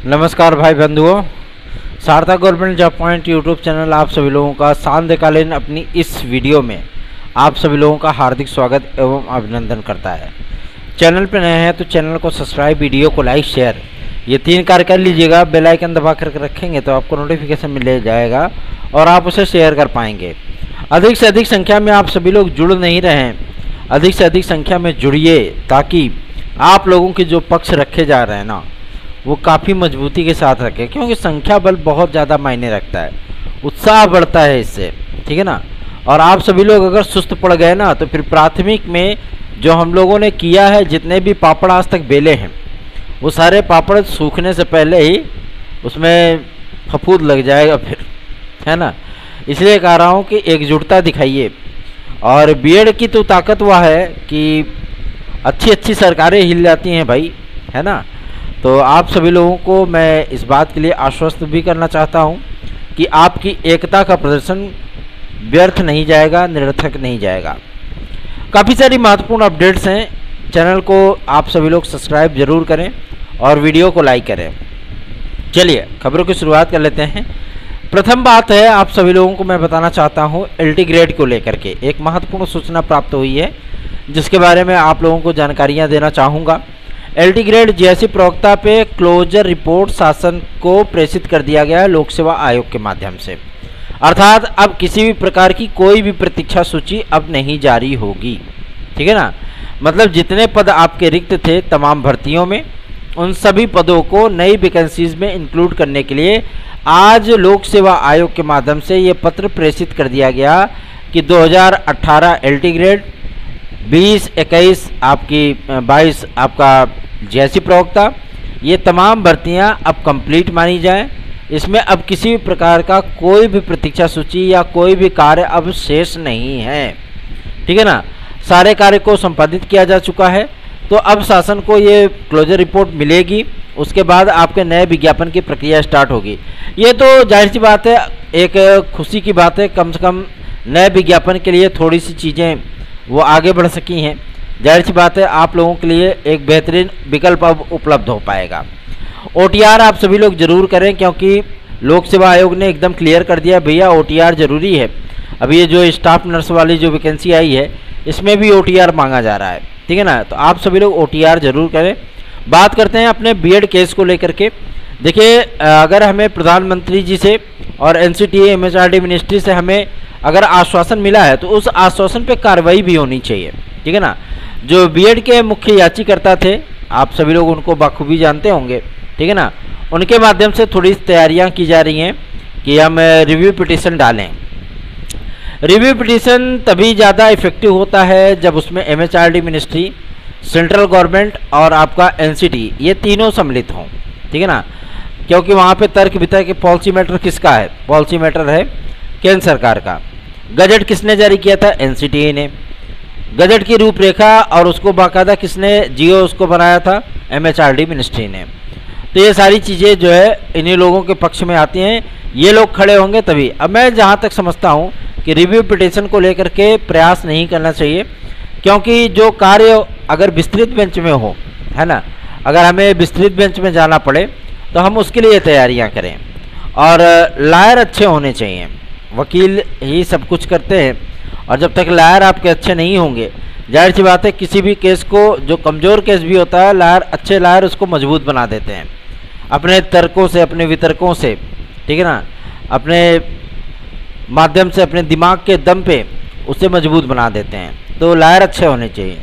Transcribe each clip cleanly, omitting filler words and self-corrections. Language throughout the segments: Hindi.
नमस्कार भाई बंधुओं, सार्थक government job point YouTube channel आप सभी लोगों का सांध्यकालीन अपनी इस वीडियो में आप सभी लोगों का हार्दिक स्वागत एवं अभिनंदन करता है। चैनल पर नए हैं तो चैनल को सब्सक्राइब, वीडियो को लाइक, शेयर ये 3 कार्य कर लीजिएगा। बेल आइकन दबा कर रखेंगे तो आपको नोटिफिकेशन मिल जाएगा और आप उसे शेयर कर पाएंगे। अधिक से अधिक संख्या में आप सभी लोग जुड़ नहीं रहे, अधिक से अधिक संख्या में जुड़िए ताकि आप लोगों के जो पक्ष रखे जा रहे हैं ना वो काफ़ी मजबूती के साथ रखें, क्योंकि संख्या बल बहुत ज़्यादा मायने रखता है, उत्साह बढ़ता है इससे, ठीक है ना। और आप सभी लोग अगर सुस्त पड़ गए ना तो फिर प्राथमिक में जो हम लोगों ने किया है, जितने भी पापड़ आज तक बेले हैं वो सारे पापड़ सूखने से पहले ही उसमें फफूंद लग जाएगा फिर, है ना। इसलिए कह रहा हूँ कि एकजुटता दिखाइए। और बीएड की तो ताकत वह है कि अच्छी अच्छी सरकारें हिल जाती हैं भाई, है ना। तो आप सभी लोगों को मैं इस बात के लिए आश्वस्त भी करना चाहता हूं कि आपकी एकता का प्रदर्शन व्यर्थ नहीं जाएगा, निरर्थक नहीं जाएगा। काफ़ी सारी महत्वपूर्ण अपडेट्स हैं, चैनल को आप सभी लोग सब्सक्राइब जरूर करें और वीडियो को लाइक करें। चलिए खबरों की शुरुआत कर लेते हैं। प्रथम बात है, आप सभी लोगों को मैं बताना चाहता हूं एलटी ग्रेड को लेकर के एक महत्वपूर्ण सूचना प्राप्त हुई है, जिसके बारे में आप लोगों को जानकारियां देना चाहूँगा। एलटी ग्रेड जेएससी प्रवक्ता पे क्लोजर रिपोर्ट शासन को प्रेषित कर दिया गया है लोक सेवा आयोग के माध्यम से। अर्थात अब किसी भी प्रकार की कोई भी प्रतीक्षा सूची अब नहीं जारी होगी, ठीक है ना। मतलब जितने पद आपके रिक्त थे तमाम भर्तियों में, उन सभी पदों को नई वैकेंसीज में इंक्लूड करने के लिए आज लोक सेवा आयोग के माध्यम से ये पत्र प्रेषित कर दिया गया कि 2018 एलटी ग्रेड, 20-21 आपकी 22 आपका जेएससी प्रवक्ता, ये तमाम भर्तियां अब कंप्लीट मानी जाएं। इसमें अब किसी भी प्रकार का कोई भी प्रतीक्षा सूची या कोई भी कार्य अब शेष नहीं है, ठीक है ना। सारे कार्य को संपादित किया जा चुका है। तो अब शासन को ये क्लोजर रिपोर्ट मिलेगी, उसके बाद आपके नए विज्ञापन की प्रक्रिया स्टार्ट होगी। ये तो जाहिर सी बात है, एक खुशी की बात है, कम से कम नए विज्ञापन के लिए थोड़ी सी चीज़ें वो आगे बढ़ सकी हैं। जाहिर सी बात है आप लोगों के लिए एक बेहतरीन विकल्प अब उपलब्ध हो पाएगा। ओटीआर आप सभी लोग जरूर करें, क्योंकि लोक सेवा आयोग ने एकदम क्लियर कर दिया भैया ओटीआर जरूरी है। अभी ये जो स्टाफ नर्स वाली जो वैकेंसी आई है इसमें भी ओटीआर मांगा जा रहा है, ठीक है ना। तो आप सभी लोग ओटीआर जरूर करें। बात करते हैं अपने बीएड केस को लेकर के। देखिए, अगर हमें प्रधानमंत्री जी से और एनसीटीए एमएचआरडी मिनिस्ट्री से हमें अगर आश्वासन मिला है तो उस आश्वासन पे कार्रवाई भी होनी चाहिए, ठीक है ना। जो बीएड के मुख्य याचिकर्ता थे आप सभी लोग उनको बखूबी जानते होंगे, ठीक है ना। उनके माध्यम से थोड़ी तैयारियां की जा रही हैं कि हम रिव्यू पिटीशन डालें। रिव्यू पिटीशन तभी ज़्यादा इफेक्टिव होता है जब उसमें एमएचआरडी मिनिस्ट्री, सेंट्रल गवर्नमेंट और आपका एनसीटी ये तीनों सम्मिलित हों, ठीक है ना। क्योंकि वहाँ पे तर्क वितर्क पॉलिसी मैटर किसका है? पॉलिसी मैटर है केंद्र सरकार का। गजट किसने जारी किया था? एनसीटीए ने। गजट की रूपरेखा और उसको बाकायदा किसने जियो उसको बनाया था? एमएचआरडी मिनिस्ट्री ने। तो ये सारी चीज़ें जो है इन्हीं लोगों के पक्ष में आती हैं, ये लोग खड़े होंगे तभी। अब मैं जहाँ तक समझता हूँ कि रिव्यू पिटीशन को लेकर के प्रयास नहीं करना चाहिए, क्योंकि जो कार्य अगर विस्तृत बेंच में हो, है ना, अगर हमें विस्तृत बेंच में जाना पड़े तो हम उसके लिए तैयारियां करें। और लायर अच्छे होने चाहिए, वकील ही सब कुछ करते हैं, और जब तक लायर आपके अच्छे नहीं होंगे, जाहिर सी बात है किसी भी केस को, जो कमज़ोर केस भी होता है, लायर अच्छे लायर उसको मजबूत बना देते हैं अपने तर्कों से, अपने वितर्कों से, ठीक है ना, अपने माध्यम से, अपने दिमाग के दम पे उसे मजबूत बना देते हैं। तो लायर अच्छे होने चाहिए।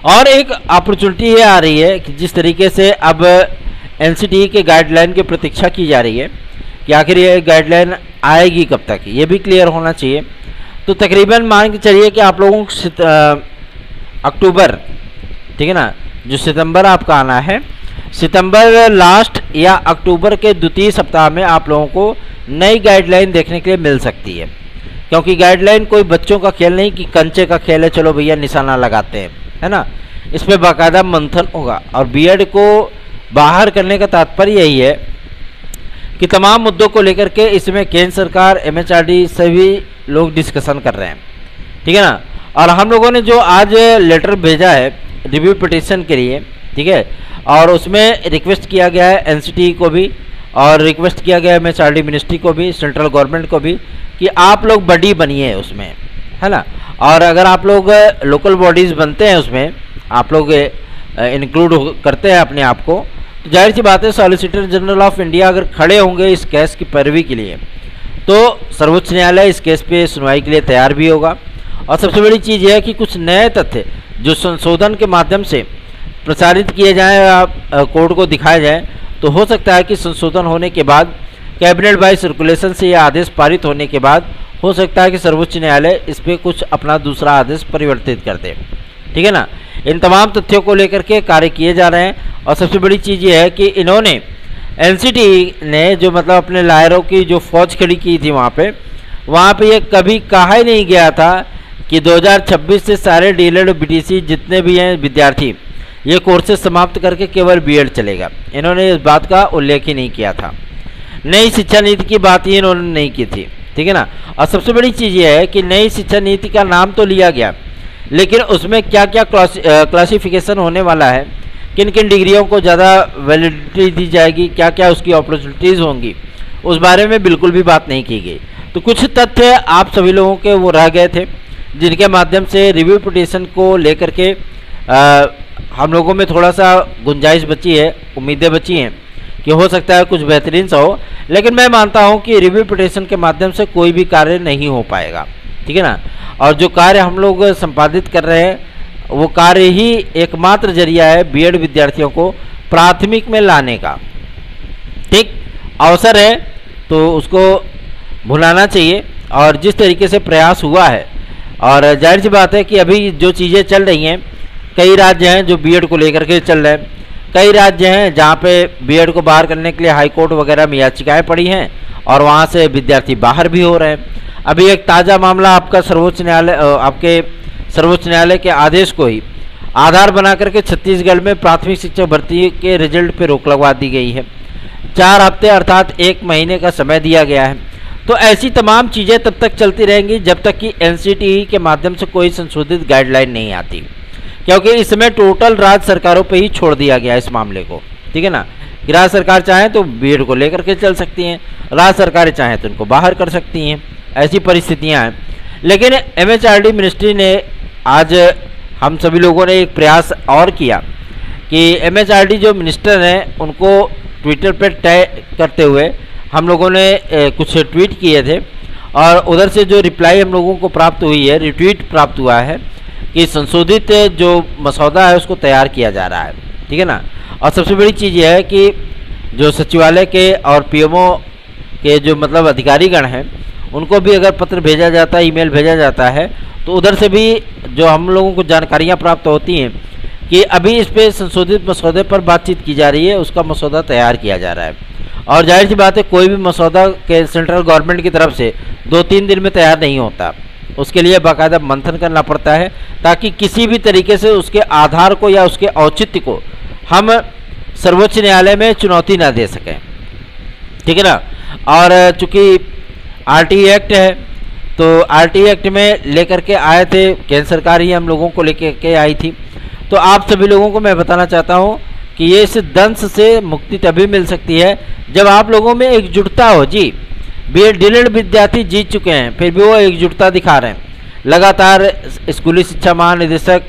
और एक अपॉर्चुनिटी ये आ रही है कि जिस तरीके से अब एनसीटीई के गाइडलाइन की प्रतीक्षा की जा रही है कि आखिर ये गाइडलाइन आएगी कब तक, ये भी क्लियर होना चाहिए। तो तकरीबन मान के चलिए कि आप लोगों को अक्टूबर, ठीक है ना, जो सितंबर आपका आना है, सितंबर लास्ट या अक्टूबर के द्वितीय सप्ताह में आप लोगों को नई गाइडलाइन देखने के लिए मिल सकती है। क्योंकि गाइडलाइन कोई बच्चों का खेल नहीं कि कंचे का खेल है, चलो भैया निशाना लगाते हैं, है ना। इस पर बाकायदा मंथन होगा। और बीएड को बाहर करने का तात्पर्य यही है कि तमाम मुद्दों को लेकर के इसमें केंद्र सरकार, एमएचआरडी सभी लोग डिस्कशन कर रहे हैं, ठीक है ना। और हम लोगों ने जो आज लेटर भेजा है रिव्यू पिटीशन के लिए, ठीक है, और उसमें रिक्वेस्ट किया गया है एनसीटी को भी और रिक्वेस्ट किया गया है एमएचआरडी मिनिस्ट्री को भी, सेंट्रल गवर्नमेंट को भी, कि आप लोग बॉडी बनिए उसमें, है ना। और अगर आप लोग लोकल बॉडीज़ बनते हैं उसमें, आप लोग इंक्लूड करते हैं अपने आप को, तो जाहिर सी बात है सॉलिसिटर जनरल ऑफ इंडिया अगर खड़े होंगे इस केस की पैरवी के लिए, तो सर्वोच्च न्यायालय इस केस पे सुनवाई के लिए तैयार भी होगा। और सबसे बड़ी चीज़ यह है कि कुछ नए तथ्य जो संशोधन के माध्यम से प्रसारित किए जाएँ या कोर्ट को दिखाए जाएँ, तो हो सकता है कि संशोधन होने के बाद कैबिनेट बाय सर्कुलेशन से यह आदेश पारित होने के बाद हो सकता है कि सर्वोच्च न्यायालय इस पर कुछ अपना दूसरा आदेश परिवर्तित कर दे, ठीक है ना। इन तमाम तथ्यों को लेकर के कार्य किए जा रहे हैं। और सबसे बड़ी चीज़ ये है कि इन्होंने एनसीटी ने जो मतलब अपने लायरों की जो फौज खड़ी की थी वहाँ पे ये कभी कहा ही नहीं गया था कि 2026 से सारे डीएलएड बीटीसी जितने भी हैं विद्यार्थी ये कोर्सेज समाप्त करके केवल बीएड चलेगा। इन्होंने इस बात का उल्लेख ही नहीं किया था। नई शिक्षा नीति की बात ही इन्होंने नहीं की थी, ठीक है ना। और सबसे बड़ी चीज़ ये है कि नई शिक्षा नीति का नाम तो लिया गया, लेकिन उसमें क्या क्या क्लासिफिकेशन होने वाला है, किन किन डिग्रियों को ज़्यादा वैलिडिटी दी जाएगी, क्या क्या उसकी अपॉर्चुनिटीज़ होंगी, उस बारे में बिल्कुल भी बात नहीं की गई। तो कुछ तथ्य आप सभी लोगों के वो रह गए थे, जिनके माध्यम से रिव्यू पिटीशन को लेकर के हम लोगों में थोड़ा सा गुंजाइश बची है, उम्मीदें बची हैं कि हो सकता है कुछ बेहतरीन सा हो। लेकिन मैं मानता हूं कि रिव्यू पिटीशन के माध्यम से कोई भी कार्य नहीं हो पाएगा, ठीक है ना। और जो कार्य हम लोग संपादित कर रहे हैं वो कार्य ही एकमात्र जरिया है बीएड विद्यार्थियों को प्राथमिक में लाने का। ठीक अवसर है तो उसको भुलाना चाहिए। और जिस तरीके से प्रयास हुआ है, और जाहिर सी बात है कि अभी जो चीज़ें चल रही हैं, कई राज्य हैं जो बीएड को लेकर के चल रहे हैं, कई राज्य हैं जहाँ पे बीएड को बाहर करने के लिए हाई कोर्ट वगैरह में याचिकाएं पड़ी हैं और वहाँ से विद्यार्थी बाहर भी हो रहे हैं। अभी एक ताज़ा मामला आपका सर्वोच्च न्यायालय के आदेश को ही आधार बना करके छत्तीसगढ़ में प्राथमिक शिक्षक भर्ती के रिजल्ट पे रोक लगवा दी गई है। 4 हफ्ते अर्थात 1 महीने का समय दिया गया है। तो ऐसी तमाम चीज़ें तब तक चलती रहेंगी जब तक कि एनसीटीई के माध्यम से कोई संशोधित गाइडलाइन नहीं आती, क्योंकि इस समय टोटल राज्य सरकारों पे ही छोड़ दिया गया इस मामले को, ठीक है ना। कि राज्य सरकार चाहे तो बीएड को लेकर के चल सकती हैं, राज्य सरकारें चाहें तो उनको बाहर कर सकती हैं, ऐसी परिस्थितियां हैं। लेकिन एमएचआरडी मिनिस्ट्री ने आज हम सभी लोगों ने एक प्रयास और किया कि एमएचआरडी जो मिनिस्टर हैं उनको ट्विटर पर टैग करते हुए हम लोगों ने कुछ ट्वीट किए थे और उधर से जो रिप्लाई हम लोगों को प्राप्त हुई है, रिट्वीट प्राप्त हुआ है कि संशोधित जो मसौदा है उसको तैयार किया जा रहा है, ठीक है ना। और सबसे बड़ी चीज़ यह है कि जो सचिवालय के और पीएमओ के जो मतलब अधिकारीगण हैं उनको भी अगर पत्र भेजा जाता है, ईमेल भेजा जाता है, तो उधर से भी जो हम लोगों को जानकारियाँ प्राप्त होती हैं कि अभी इस पर संशोधित मसौदे पर बातचीत की जा रही है, उसका मसौदा तैयार किया जा रहा है। और जाहिर सी बात है कोई भी मसौदा के सेंट्रल गवर्नमेंट की तरफ से 2-3 दिन में तैयार नहीं होता, उसके लिए बाकायदा मंथन करना पड़ता है ताकि किसी भी तरीके से उसके आधार को या उसके औचित्य को हम सर्वोच्च न्यायालय में चुनौती ना दे सकें, ठीक है ना। और चूँकि आरटी एक्ट है तो आरटी एक्ट में लेकर के आए थे, केंद्र सरकार ही हम लोगों को लेकर के आई थी। तो आप सभी लोगों को मैं बताना चाहता हूँ कि ये इस दंश से मुक्ति तभी मिल सकती है जब आप लोगों में एकजुटता हो। जी डीएलएड विद्यार्थी जीत चुके हैं, फिर भी वो एकजुटता दिखा रहे हैं। लगातार स्कूली शिक्षा महानिदेशक,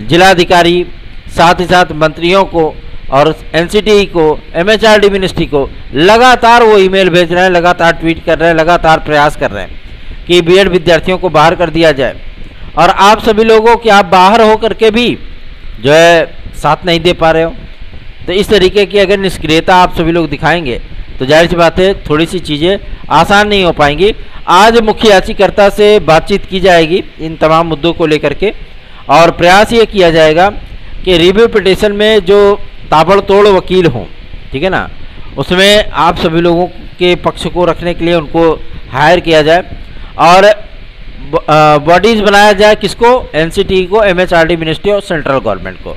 जिलाधिकारी, साथ ही साथ मंत्रियों को और एनसीटीई को, एमएचआरडी मिनिस्ट्री को लगातार वो ईमेल भेज रहे हैं, लगातार ट्वीट कर रहे हैं, लगातार प्रयास कर रहे हैं कि बीएड विद्यार्थियों को बाहर कर दिया जाए। और आप सभी लोगों कि आप बाहर हो करके भी जो है साथ नहीं दे पा रहे हो। तो इस तरीके की अगर निष्क्रियता आप सभी लोग दिखाएंगे तो जाहिर सी बात है थोड़ी सी चीज़ें आसान नहीं हो पाएंगी। आज मुख्य याचिकाकर्ता से बातचीत की जाएगी इन तमाम मुद्दों को लेकर के, और प्रयास ये किया जाएगा कि रिव्यू पिटीशन में जो ताबड़तोड़ वकील हों, ठीक है ना, उसमें आप सभी लोगों के पक्ष को रखने के लिए उनको हायर किया जाए और बॉडीज़ बनाया जाए। किसको? एनसीटीई को, एमएचआरडी मिनिस्ट्री और सेंट्रल गवर्नमेंट को।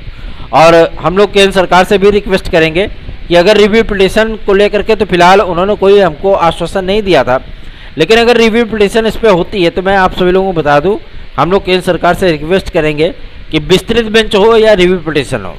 और हम लोग केंद्र सरकार से भी रिक्वेस्ट करेंगे कि अगर रिव्यू पिटीशन को लेकर के, तो फिलहाल उन्होंने कोई हमको आश्वासन नहीं दिया था, लेकिन अगर रिव्यू पिटीशन इस पर होती है तो मैं आप सभी लोगों को बता दूं, हम लोग केंद्र सरकार से रिक्वेस्ट करेंगे कि विस्तृत बेंच हो या रिव्यू पिटीशन हो,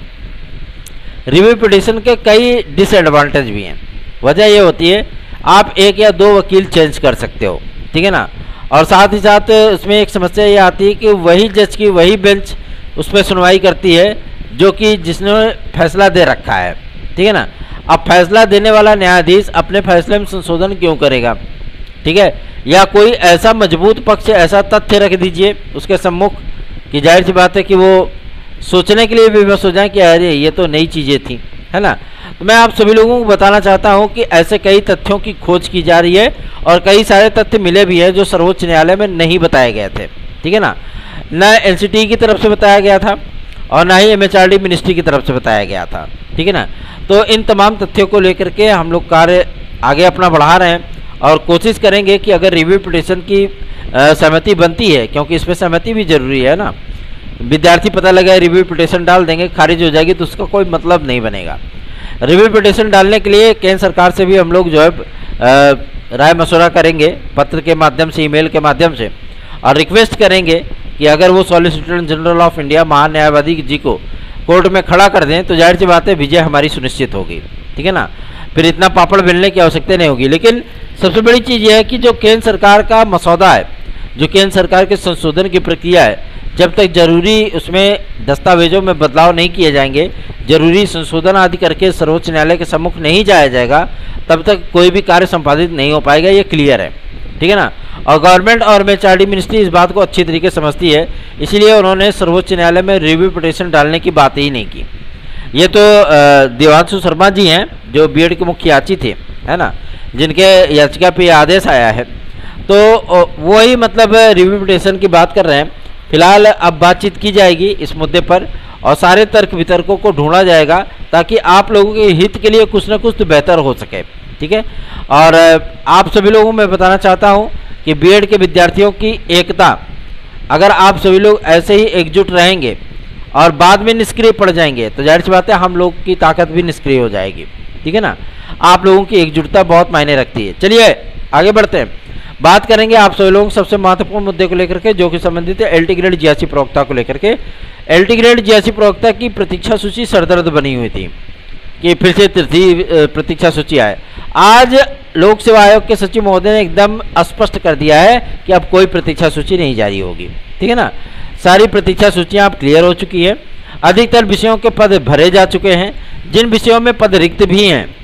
रिव्यू पिटीशन के कई डिसएडवांटेज भी हैं। वजह ये होती है आप एक या दो वकील चेंज कर सकते हो, ठीक है ना। और साथ ही साथ उसमें एक समस्या ये आती है कि वही जज की वही बेंच उस पर सुनवाई करती है जो कि जिसने फैसला दे रखा है, ठीक है ना। अब फैसला देने वाला न्यायाधीश अपने फैसले में संशोधन क्यों करेगा, ठीक है। या कोई ऐसा मजबूत पक्ष, ऐसा तथ्य रख दीजिए उसके सम्मुख कि जाहिर सी बात है कि वो सोचने के लिए विवश हो जाए कि अरे ये तो नई चीज़ें थी, है ना। तो मैं आप सभी लोगों को बताना चाहता हूं कि ऐसे कई तथ्यों की खोज की जा रही है और कई सारे तथ्य मिले भी हैं जो सर्वोच्च न्यायालय में नहीं बताए गए थे, ठीक है ना। न एनसीटी की तरफ से बताया गया था और ना ही एमएचआरडी मिनिस्ट्री की तरफ से बताया गया था, ठीक है ना। तो इन तमाम तथ्यों को लेकर के हम लोग कार्य आगे अपना बढ़ा रहे हैं और कोशिश करेंगे कि अगर रिव्यू पिटीशन की सहमति बनती है, क्योंकि इसमें सहमति भी जरूरी है ना। विद्यार्थी पता लगा रिव्यू पिटीशन डाल देंगे, खारिज हो जाएगी तो उसका कोई मतलब नहीं बनेगा। रिव्यू पिटीशन डालने के लिए केंद्र सरकार से भी हम लोग जो है राय मशवरा करेंगे पत्र के माध्यम से, ईमेल के माध्यम से, और रिक्वेस्ट करेंगे कि अगर वो सॉलिसिटर जनरल ऑफ इंडिया महान्यायवादी जी को कोर्ट में खड़ा कर दें तो जाहिर सी बात है विजय हमारी सुनिश्चित होगी, ठीक है ना। फिर इतना पापड़ बेलने की आवश्यकता नहीं होगी। लेकिन सबसे बड़ी चीज़ यह है कि जो केंद्र सरकार का मसौदा है, जो केंद्र सरकार के संशोधन की प्रक्रिया है, जब तक जरूरी उसमें दस्तावेजों में बदलाव नहीं किए जाएंगे, जरूरी संशोधन आदि करके सर्वोच्च न्यायालय के सम्मुख नहीं जाया जाएगा, तब तक कोई भी कार्य संपादित नहीं हो पाएगा, ये क्लियर है, ठीक है ना। और गवर्नमेंट और एमएचआरडी मिनिस्ट्री इस बात को अच्छी तरीके से समझती है, इसलिए उन्होंने सर्वोच्च न्यायालय में रिव्यू पिटीशन डालने की बात ही नहीं की। ये तो देवांशु शर्मा जी हैं जो बीएड के मुख्य याची थे, है ना, जिनके याचिका पे आदेश आया है, तो वही मतलब रिव्यू पिटीशन की बात कर रहे हैं। फिलहाल अब बातचीत की जाएगी इस मुद्दे पर और सारे तर्क वितर्कों को ढूंढा जाएगा ताकि आप लोगों के हित के लिए कुछ ना कुछ तो बेहतर हो सके, ठीक है। और आप सभी लोगों को मैं बताना चाहता हूं कि बीएड के विद्यार्थियों की एकता, अगर आप सभी लोग ऐसे ही एकजुट रहेंगे और बाद में निष्क्रिय पड़ जाएंगे तो जाहिर सी बात है हम लोग की ताकत भी निष्क्रिय हो जाएगी, ठीक है ना। आप लोगों की एकजुटता बहुत मायने रखती है। चलिए आगे बढ़ते हैं, बात करेंगे आप सभी लोगों सबसे महत्वपूर्ण मुद्दे को लेकर के जो कि संबंधित है एलटी ग्रेड जीएससी प्रवक्ता को लेकर के। एलटी ग्रेड जीएससी प्रवक्ता की प्रतीक्षा सूची सरदर्द बनी हुई थी कि फिर से तृतीय प्रतीक्षा सूची आए। आज लोक सेवा आयोग के सचिव महोदय ने एकदम स्पष्ट कर दिया है कि अब कोई प्रतीक्षा सूची नहीं जारी होगी, ठीक है ना। सारी प्रतीक्षा सूचियां अब क्लियर हो चुकी है। अधिकतर विषयों के पद भरे जा चुके हैं। जिन विषयों में पद रिक्त भी हैं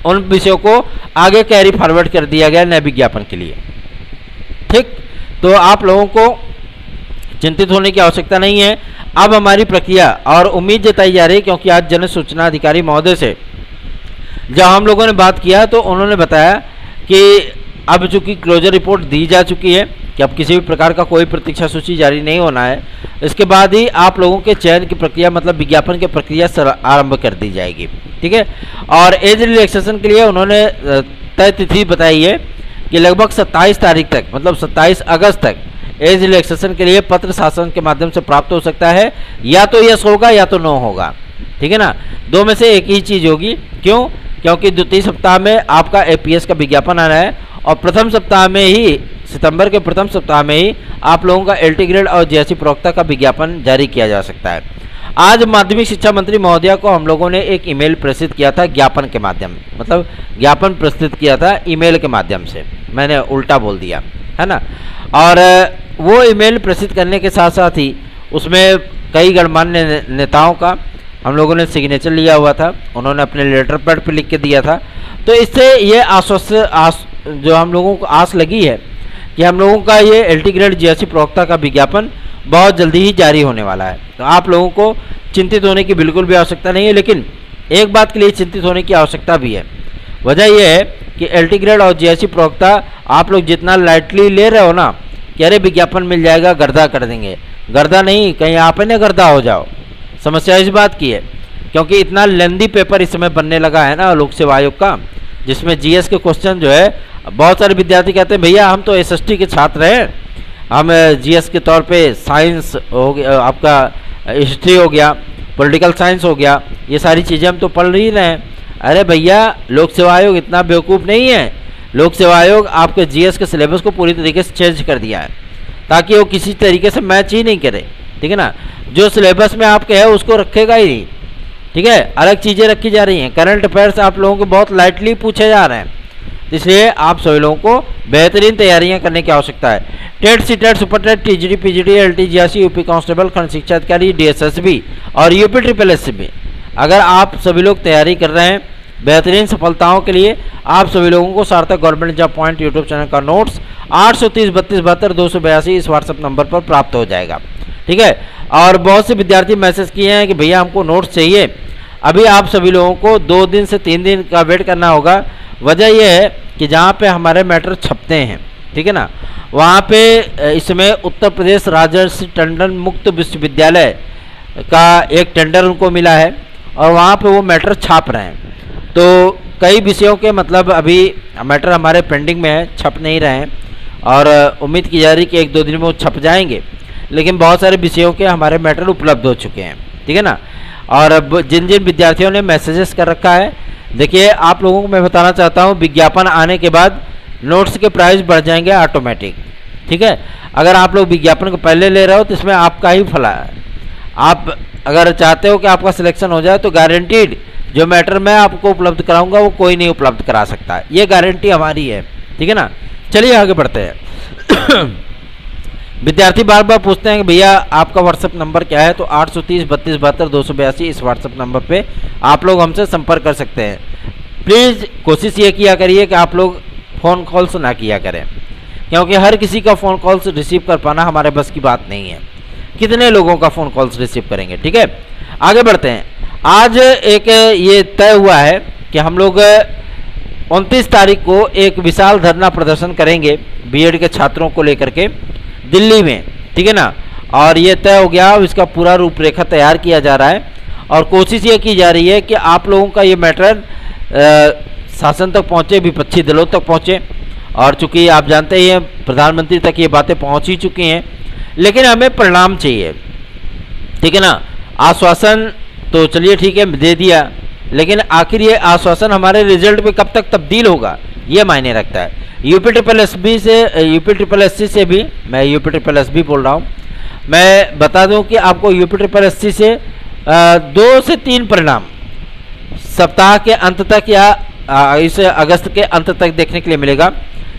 उन विषयों को आगे कैरी फॉरवर्ड कर दिया गया नए विज्ञापन के लिए, ठीक। तो आप लोगों को चिंतित होने की आवश्यकता नहीं है। अब हमारी प्रक्रिया और उम्मीद जताई जा रही है, क्योंकि आज जन सूचना अधिकारी महोदय से जब हम लोगों ने बात किया तो उन्होंने बताया कि अब चूंकि क्लोजर रिपोर्ट दी जा चुकी है कि अब किसी भी प्रकार का कोई प्रतीक्षा सूची जारी नहीं होना है, इसके बाद ही आप लोगों के चयन की प्रक्रिया मतलब विज्ञापन की प्रक्रिया आरंभ कर दी जाएगी, ठीक है। और एज रिलैक्सेशन के लिए उन्होंने तय तिथि बताई है कि लगभग 27 तारीख तक मतलब 27 अगस्त तक एज रिलैक्सेशन के लिए पत्र शासन के माध्यम से प्राप्त हो सकता है। या तो यस होगा या तो नो होगा, ठीक है ना। दो में से एक ही चीज़ होगी। क्यों? क्योंकि द्वितीय सप्ताह में आपका एपीएस का विज्ञापन आना है और प्रथम सप्ताह में ही, सितंबर के प्रथम सप्ताह में ही आप लोगों का एलटी ग्रेड और जीएससी प्रवक्ता का विज्ञापन जारी किया जा सकता है। आज माध्यमिक शिक्षा मंत्री महोदया को हम लोगों ने एक ईमेल प्रेषित किया था ज्ञापन के माध्यम, मतलब ज्ञापन प्रस्तुत किया था ईमेल के माध्यम से, मैंने उल्टा बोल दिया, है ना। और वो ईमेल प्रेषित करने के साथ साथ ही उसमें कई गणमान्य नेताओं का हम लोगों ने सिग्नेचर लिया हुआ था, उन्होंने अपने लेटर पैड पर लिख के दिया था। तो इससे ये आश्वस्त जो हम लोगों को आस लगी है कि हम लोगों का ये एलटी ग्रेड जीएससी प्रवक्ता का विज्ञापन बहुत जल्दी ही जारी होने वाला है। तो आप लोगों को चिंतित होने की बिल्कुल भी आवश्यकता नहीं है। लेकिन एक बात के लिए चिंतित होने की आवश्यकता भी है। वजह यह है कि एलटी ग्रेड और जीएससी प्रवक्ता आप लोग जितना लाइटली ले रहे हो ना कि अरे विज्ञापन मिल जाएगा, गर्दा कर देंगे, गर्दा नहीं, कहीं आप ही ना गर्दा हो जाओ। समस्या इस बात की है क्योंकि इतना लेंदी पेपर इस समय बनने लगा है ना लोक सेवा आयोग का, जिसमें जीएस के क्वेश्चन जो है बहुत सारे विद्यार्थी कहते हैं भैया हम तो एसएसटी के छात्र हैं, हम जीएस के तौर पे साइंस हो गया, आपका हिस्ट्री हो गया, पॉलिटिकल साइंस हो गया, ये सारी चीज़ें हम तो पढ़ ही रहे हैं। अरे भैया लोक सेवा आयोग इतना बेवकूफ़ नहीं है। लोक सेवा आयोग आपके जीएस के सिलेबस को पूरी तरीके से चेंज कर दिया है ताकि वो किसी तरीके से मैच ही नहीं करे, ठीक है ना। जो सिलेबस में आपके है उसको रखेगा ही नहीं, ठीक है, अलग चीज़ें रखी जा रही हैं। करंट अफेयर्स आप लोगों को बहुत लाइटली पूछे जा रहे हैं, इसलिए आप सभी लोगों को बेहतरीन तैयारियां करने की आवश्यकता है। TET, CTET, super TET, TGT, PGT, LT, GRC, UP constable, खंड शिक्षा अधिकारी, डीएसएसबी और यूपी ट्रिपल एसबी, अगर आप सभी लोग तैयारी कर रहे हैं बेहतरीन सफलताओं के लिए, आप सभी लोगों को सार्थक government job point YouTube channel का नोट्स 830-32-72-282 इस व्हाट्सएप नंबर पर प्राप्त हो जाएगा। ठीक है, और बहुत से विद्यार्थी मैसेज किए हैं कि भैया हमको नोट्स चाहिए। अभी आप सभी लोगों को 2 दिन से 3 दिन का वेट करना होगा। वजह यह है कि जहाँ पे हमारे मैटर छपते हैं, ठीक है ना, वहाँ पे इसमें उत्तर प्रदेश राजर्षि टंडन मुक्त विश्वविद्यालय का एक टेंडर उनको मिला है और वहाँ पे वो मैटर छाप रहे हैं। तो कई विषयों के मतलब अभी मैटर हमारे पेंडिंग में है, छप नहीं रहे हैं और उम्मीद की जा रही कि 1-2 दिन में वो छप जाएंगे, लेकिन बहुत सारे विषयों के हमारे मैटर उपलब्ध हो चुके हैं। ठीक है ना, और जिन जिन विद्यार्थियों ने मैसेजेस कर रखा है, देखिए आप लोगों को मैं बताना चाहता हूँ, विज्ञापन आने के बाद नोट्स के प्राइस बढ़ जाएंगे ऑटोमेटिक। ठीक है, अगर आप लोग विज्ञापन को पहले ले रहे हो तो इसमें आपका ही फला है। आप अगर चाहते हो कि आपका सिलेक्शन हो जाए तो गारंटीड जो मैटर मैं आपको उपलब्ध कराऊंगा वो कोई नहीं उपलब्ध करा सकता है, ये गारंटी हमारी है। ठीक है ना, चलिए आगे बढ़ते हैं। विद्यार्थी बार बार पूछते हैं कि भैया आपका व्हाट्सएप नंबर क्या है, तो 830-32-72-282 इस व्हाट्सएप नंबर पे आप लोग हमसे संपर्क कर सकते हैं। प्लीज़ कोशिश ये किया करिए कि आप लोग फ़ोन कॉल्स ना किया करें, क्योंकि हर किसी का फ़ोन कॉल्स रिसीव कर पाना हमारे बस की बात नहीं है। कितने लोगों का फ़ोन कॉल्स रिसीव करेंगे। ठीक है, आगे बढ़ते हैं। आज एक ये तय हुआ है कि हम लोग 29 तारीख को एक विशाल धरना प्रदर्शन करेंगे बीएड के छात्रों को लेकर के दिल्ली में। ठीक है ना, और ये तय हो गया, इसका पूरा रूपरेखा तैयार किया जा रहा है और कोशिश ये की जा रही है कि आप लोगों का ये मैटर शासन तक पहुँचे, विपक्षी दलों तक पहुँचे। और चूँकि आप जानते ही हैं प्रधानमंत्री तक ये बातें पहुँच ही चुकी हैं, लेकिन हमें परिणाम चाहिए। ठीक है ना, आश्वासन तो चलिए ठीक है दे दिया, लेकिन आखिर ये आश्वासन हमारे रिजल्ट में कब तक तब्दील होगा ये मायने रखता है। यूपी ट्रिपल एससी से भी, मैं यूपी ट्रिपल एसबी बोल रहा हूँ, मैं बता दूं कि आपको यूपी ट्रिपल एससी से 2 से 3 परिणाम सप्ताह के अंत तक या इस अगस्त के अंत तक देखने के लिए मिलेगा,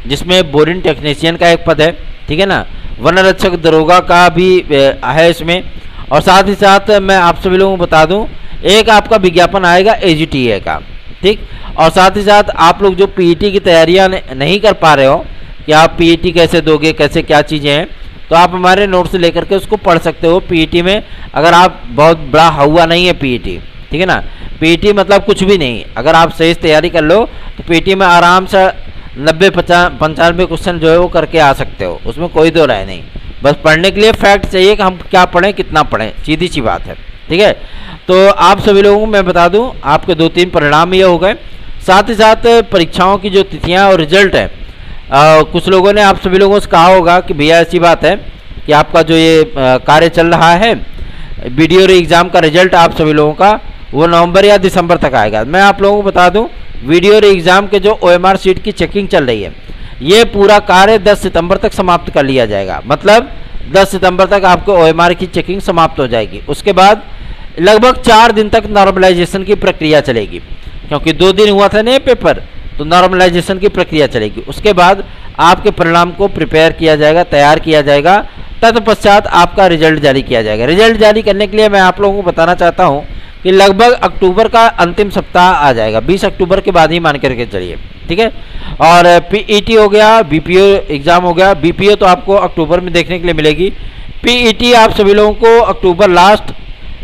जिसमें बोरिंग टेक्नीशियन का एक पद है। ठीक है ना, वन रक्षक दरोगा का भी है इसमें, और साथ ही साथ मैं आप सभी लोगों को बता दूं एक आपका विज्ञापन आएगा एजीटीए का। ठीक, और साथ ही साथ आप लोग जो पीईटी की तैयारियां नहीं कर पा रहे हो कि आप पीईटी कैसे दोगे, कैसे क्या चीज़ें हैं, तो आप हमारे नोट्स लेकर के उसको पढ़ सकते हो। पीईटी में अगर आप बहुत बड़ा हुआ नहीं है पीईटी, ठीक है ना, पीईटी मतलब कुछ भी नहीं, अगर आप सही तैयारी कर लो तो पीईटी में आराम से 90-95 क्वेश्चन जो है वो करके आ सकते हो, उसमें कोई दो राय नहीं। बस पढ़ने के लिए फैक्ट चाहिए कि हम क्या पढ़ें, कितना पढ़ें, सीधी सी बात है। ठीक है, तो आप सभी लोगों को मैं बता दूं आपके 2-3 परिणाम ये हो गए। साथ ही साथ परीक्षाओं की जो तिथियां और रिजल्ट है, कुछ लोगों ने आप सभी लोगों से कहा होगा कि भैया ऐसी बात है कि आपका जो ये कार्य चल रहा है वीडियो एग्ज़ाम का रिजल्ट आप सभी लोगों का वो नवंबर या दिसंबर तक आएगा। मैं आप लोगों को बता दूं वीडियो एग्ज़ाम के जो OMR शीट की चेकिंग चल रही है, ये पूरा कार्य 10 सितंबर तक समाप्त कर लिया जाएगा। मतलब 10 सितंबर तक आपको OMR की चेकिंग समाप्त हो जाएगी। उसके बाद लगभग 4 दिन तक नॉर्मलाइजेशन की प्रक्रिया चलेगी, क्योंकि 2 दिन हुआ था नए पेपर, तो नॉर्मलाइजेशन की प्रक्रिया चलेगी। उसके बाद आपके परिणाम को प्रिपेयर किया जाएगा, तैयार किया जाएगा, तत्पश्चात आपका रिजल्ट जारी किया जाएगा। रिजल्ट जारी करने के लिए मैं आप लोगों को बताना चाहता हूं कि लगभग अक्टूबर का अंतिम सप्ताह आ जाएगा, 20 अक्टूबर के बाद ही मान करके चलिए। ठीक है, और पीईटी हो गया, बीपीओ एग्ज़ाम हो गया। बीपीओ तो आपको अक्टूबर में देखने के लिए मिलेगी, पीईटी आप सभी लोगों को अक्टूबर लास्ट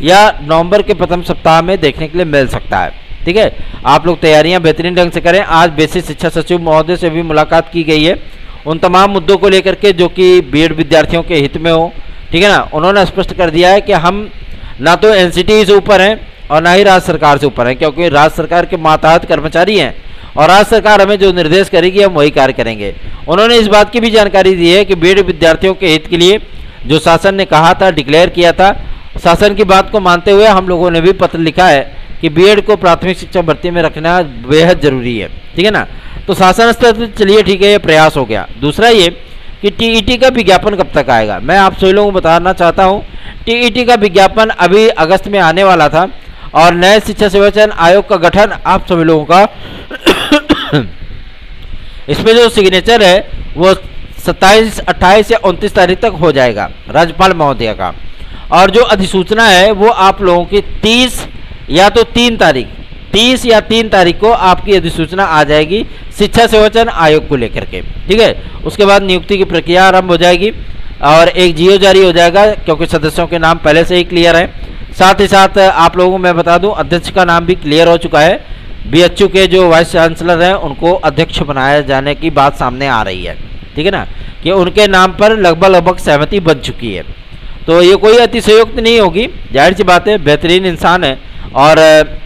या नवंबर के प्रथम सप्ताह में देखने के लिए मिल सकता है। ठीक है, आप लोग तैयारियां बेहतरीन ढंग से करें। आज बेसिक शिक्षा सचिव महोदय से भी मुलाकात की गई है, उन तमाम मुद्दों को लेकर के जो कि बीएड विद्यार्थियों के हित में हो। ठीक है ना, उन्होंने स्पष्ट कर दिया है कि हम ना तो एनसीटी से ऊपर हैं और ना ही राज्य सरकार से ऊपर हैं, क्योंकि राज्य सरकार के मातहत कर्मचारी हैं और राज्य सरकार हमें जो निर्देश करेगी हम वही कार्य करेंगे। उन्होंने इस बात की भी जानकारी दी है कि बीएड विद्यार्थियों के हित के लिए जो शासन ने कहा था, डिक्लेयर किया था, शासन की बात को मानते हुए हम लोगों ने भी पत्र लिखा है कि बीएड को प्राथमिक शिक्षा भर्ती में रखना बेहद जरूरी है। ठीक है ना, तो शासन स्तर पर चलिए ठीक है, ये प्रयास हो गया। दूसरा ये कि टीईटी का विज्ञापन कब तक आएगा, मैं आप सभी लोगों को बताना चाहता हूँ टीईटी का विज्ञापन अभी अगस्त में आने वाला था और नए शिक्षा सेवा चयन आयोग का गठन आप सभी लोगों का इसमें जो सिग्नेचर है वो 27, 28 या 29 तारीख तक हो जाएगा राज्यपाल महोदय का। और जो अधिसूचना है वो आप लोगों की 30 या 3 तारीख को आपकी अधिसूचना आ जाएगी शिक्षा सेवा चयन आयोग को लेकर के, ठीक है। उसके बाद नियुक्ति की प्रक्रिया आरंभ हो जाएगी और एक जीओ जारी हो जाएगा, क्योंकि सदस्यों के नाम पहले से ही क्लियर है। साथ ही साथ आप लोगों को मैं बता दूं, अध्यक्ष का नाम भी क्लियर हो चुका है। बीएचयू के जो वाइस चांसलर हैं उनको अध्यक्ष बनाया जाने की बात सामने आ रही है, ठीक है ना, कि उनके नाम पर लगभग सहमति बन चुकी है। तो ये कोई अतिशयोक्ति नहीं होगी, जाहिर सी बात है, बेहतरीन इंसान है और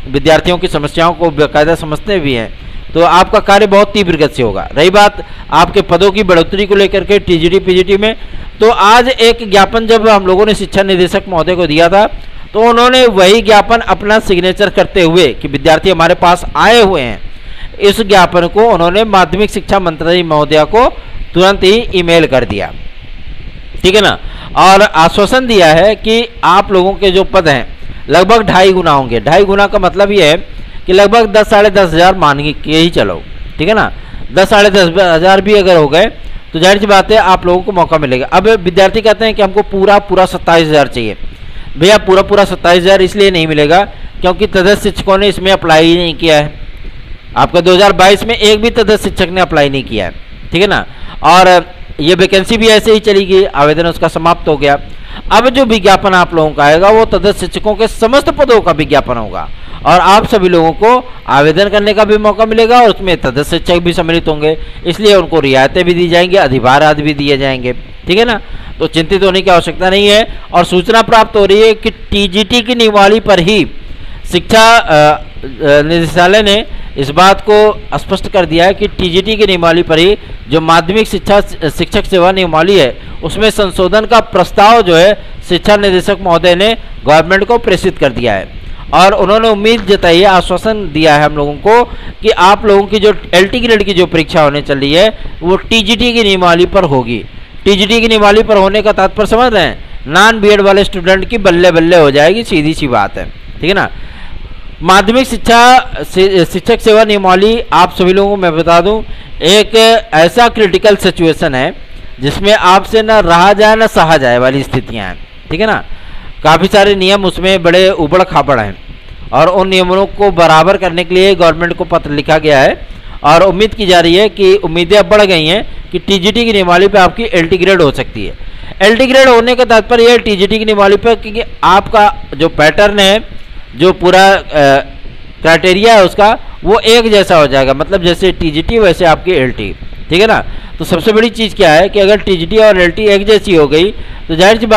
विद्यार्थियों की समस्याओं को बाकायदा समझते भी हैं, तो आपका कार्य बहुत तीव्र गति से होगा। रही बात आपके पदों की बढ़ोतरी को लेकर के टीजीटी पीजीटी में, तो आज एक ज्ञापन जब हम लोगों ने शिक्षा निदेशक महोदय को दिया था तो उन्होंने वही ज्ञापन अपना सिग्नेचर करते हुए कि विद्यार्थी हमारे पास आए हुए हैं, इस ज्ञापन को उन्होंने माध्यमिक शिक्षा मंत्री महोदया को तुरंत ही ईमेल कर दिया, ठीक है ना, और आश्वासन दिया है कि आप लोगों के जो पद हैं लगभग 2.5 गुना होंगे। 2.5 गुना का मतलब ये है कि लगभग 10 साढ़े 10 हज़ार मान के ही चलो, ठीक है ना, 10 साढ़े 10 हज़ार भी अगर हो गए तो जाहिर सी बात है आप लोगों को मौका मिलेगा। अब विद्यार्थी कहते हैं कि हमको पूरा 27 हज़ार चाहिए। भैया पूरा 27 हज़ार इसलिए नहीं मिलेगा क्योंकि तदस्थ शिक्षकों ने इसमें अप्लाई ही नहीं किया है। आपका 2022 में एक भी तदस्थ शिक्षक ने अप्लाई नहीं किया है, ठीक है ना, और ये वैकेंसी भी ऐसे ही चली गई, आवेदन उसका समाप्त हो गया। अब जो विज्ञापन आप लोगों का आएगा वो तदस्थ शिक्षकों के समस्त पदों का विज्ञापन होगा और आप सभी लोगों को आवेदन करने का भी मौका मिलेगा और उसमें तदस्थ शिक्षक भी सम्मिलित होंगे, इसलिए उनको रियायतें भी दी जाएंगी, अधिभार आदि भी दिए जाएंगे, ठीक है ना। तो चिंतित होने की आवश्यकता नहीं है। और सूचना प्राप्त हो रही है कि टीजीटी की नियमावली पर ही शिक्षा निदेशालय ने इस बात को स्पष्ट कर दिया है कि टीजीटी की नियमावली पर ही जो माध्यमिक शिक्षक सेवा नियमावली है उसमें संशोधन का प्रस्ताव जो है शिक्षा निदेशक महोदय ने गवर्नमेंट को प्रेषित कर दिया है और उन्होंने उम्मीद जताई है, आश्वासन दिया है हम लोगों को कि आप लोगों की जो एलटी ग्रेड की जो परीक्षा होने चल रही है वो टीजीटी की नियमावली पर होगी। टीजीटी की नियमावली पर होने का तात्पर्य समझ रहे हैं, नॉन बीएड वाले स्टूडेंट की बल्ले बल्ले हो जाएगी, सीधी सी बात है, ठीक है ना। माध्यमिक शिक्षक सेवा नियमावली आप सभी लोगों को मैं बता दूं एक ऐसा क्रिटिकल सिचुएशन है जिसमें आपसे न रहा जाए न सहा जाए वाली स्थितियां हैं, ठीक है ना। काफ़ी सारे नियम उसमें बड़े उबड़ खाबड़ हैं और उन नियमों को बराबर करने के लिए गवर्नमेंट को पत्र लिखा गया है और उम्मीद की जा रही है कि उम्मीदें अब बढ़ गई हैं कि टीजीटी की नियमावली पे आपकी एलटी ग्रेड हो सकती है। एलटी ग्रेड होने का तात्पर्य है टीजीटी की नियमावली पर क्योंकि आपका जो पैटर्न है, जो पूरा क्राइटेरिया है उसका वो एक जैसा हो जाएगा, मतलब जैसे टीजीटी वैसे आपकी एलटी, ठीक है ना। तो सबसे बड़ी चीज़ क्या है कि अगर टीजीटी और एलटी एक जैसी हो गई तो जाहिर सी